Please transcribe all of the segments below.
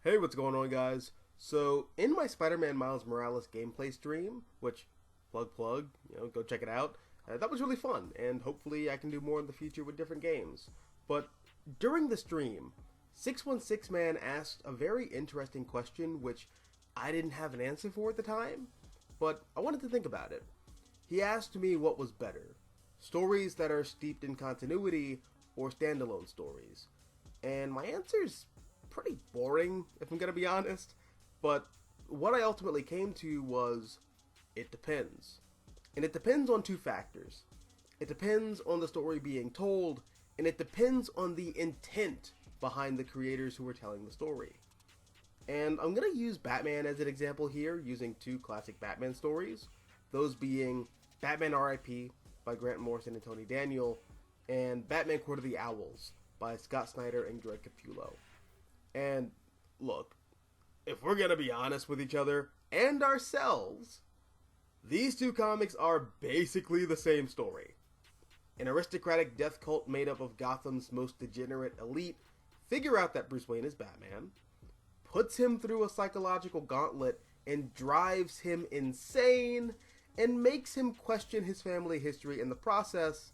Hey, what's going on, guys? So, in my Spider-Man Miles Morales gameplay stream, which, plug, go check it out, that was really fun, and hopefully I can do more in the future with different games. But during the stream, 616 Man asked a very interesting question, which I didn't have an answer for at the time, but I wanted to think about it. He asked me what was better, stories that are steeped in continuity or standalone stories. And my answer's pretty boring, if I'm gonna be honest. But what I ultimately came to was, it depends. And it depends on two factors. It depends on the story being told, and it depends on the intent behind the creators who are telling the story. And I'm gonna use Batman as an example here, using two classic Batman stories. Those being Batman R.I.P. by Grant Morrison and Tony Daniel, and Batman Court of the Owls by Scott Snyder and Greg Capullo. And look, if we're gonna be honest with each other and ourselves, these two comics are basically the same story. An aristocratic death cult made up of Gotham's most degenerate elite figure out that Bruce Wayne is Batman, puts him through a psychological gauntlet and drives him insane, and makes him question his family history in the process.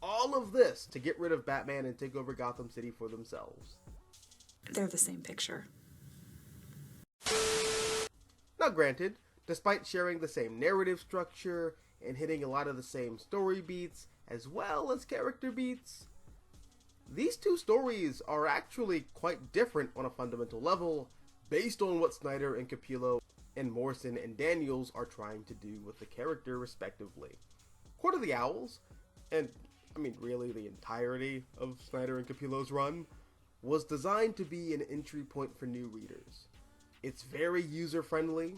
All of this to get rid of Batman and take over Gotham City for themselves. They're the same picture. Now granted, despite sharing the same narrative structure and hitting a lot of the same story beats as well as character beats, these two stories are actually quite different on a fundamental level based on what Snyder and Capullo and Morrison and Daniels are trying to do with the character respectively. Court of the Owls, and I mean really the entirety of Snyder and Capullo's run, was designed to be an entry point for new readers. It's very user-friendly.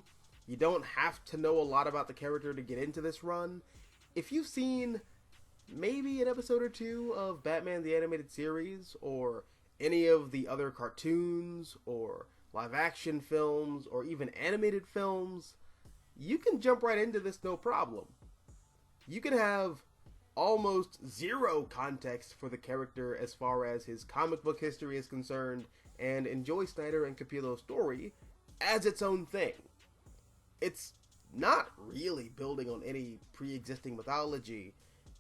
You don't have to know a lot about the character to get into this run. If you've seen maybe an episode or two of Batman the Animated Series, or any of the other cartoons, or live-action films, or even animated films, you can jump right into this no problem. You can have almost zero context for the character as far as his comic book history is concerned, and enjoy Snyder and Capullo's story as its own thing. It's not really building on any pre-existing mythology.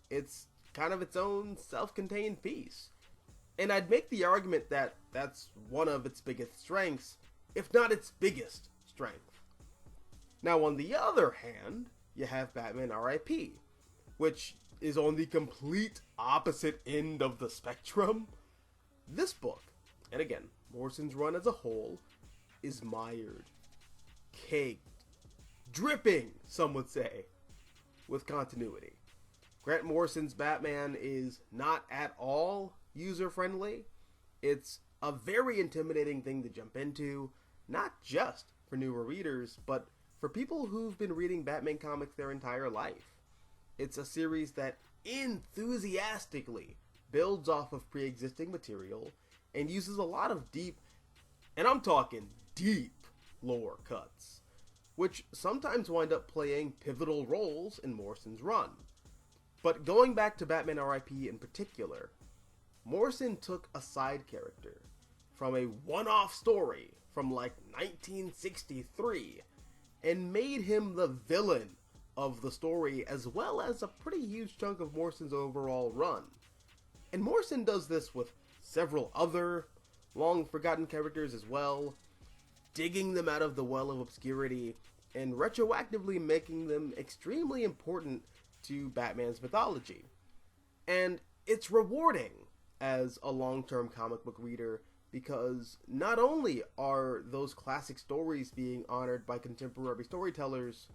It's kind of its own self-contained piece. And I'd make the argument that that's one of its biggest strengths, if not its biggest strength. Now on the other hand, you have Batman R.I.P., which is on the complete opposite end of the spectrum. This book, and again, Morrison's run as a whole, is mired, caked, dripping, some would say, with continuity. Grant Morrison's Batman is not at all user-friendly. It's a very intimidating thing to jump into, not just for newer readers, but for people who've been reading Batman comics their entire life. It's a series that enthusiastically builds off of pre-existing material and uses a lot of deep, and I'm talking deep, lore cuts, which sometimes wind up playing pivotal roles in Morrison's run. But going back to Batman R.I.P. in particular, Morrison took a side character from a one-off story from like 1963 and made him the villain of the story, as well as a pretty huge chunk of Morrison's overall run. And Morrison does this with several other long-forgotten characters as well, digging them out of the well of obscurity and retroactively making them extremely important to Batman's mythology. And it's rewarding as a long-term comic book reader, because not only are those classic stories being honored by contemporary storytellers,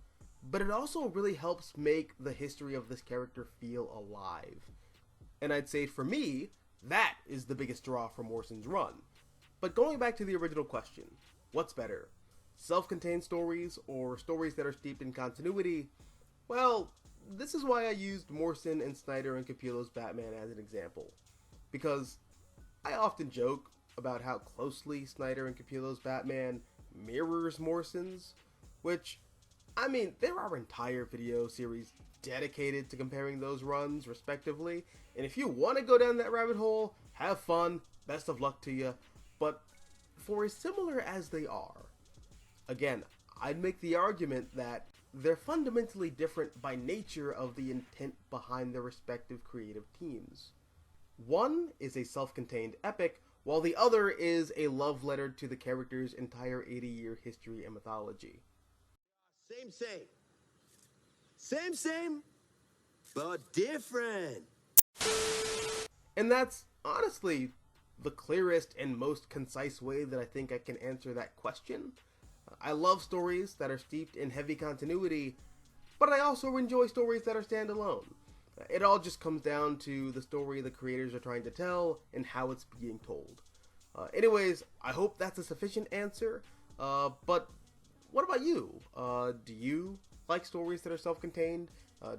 but it also really helps make the history of this character feel alive. And I'd say for me, that is the biggest draw for Morrison's run. But going back to the original question, what's better? Self-contained stories or stories that are steeped in continuity? Well, this is why I used Morrison and Snyder and Capullo's Batman as an example. Because I often joke about how closely Snyder and Capullo's Batman mirrors Morrison's, which, I mean, there are entire video series dedicated to comparing those runs, respectively, and if you want to go down that rabbit hole, have fun, best of luck to you, but for as similar as they are, again, I'd make the argument that they're fundamentally different by nature of the intent behind their respective creative teams. One is a self-contained epic, while the other is a love letter to the character's entire 80-year history and mythology. Same, but different. And that's honestly the clearest and most concise way that I think I can answer that question. I love stories that are steeped in heavy continuity, but I also enjoy stories that are standalone. It all just comes down to the story the creators are trying to tell and how it's being told. Anyways, I hope that's a sufficient answer, but what about you? Do you like stories that are self-contained?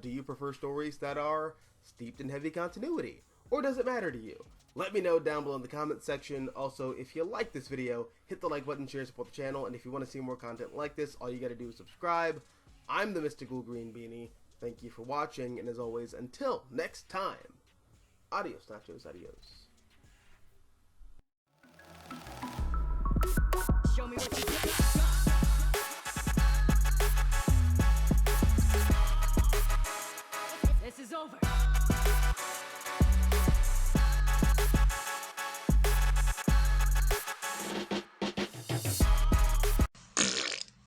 Do you prefer stories that are steeped in heavy continuity? Or does it matter to you? Let me know down below in the comment section. Also, if you like this video, hit the like button, share, support the channel, and if you want to see more content like this, all you gotta do is subscribe. I'm the Mystical Green Beanie. Thank you for watching, and as always, until next time, adios nachos, adios. Show me what you got.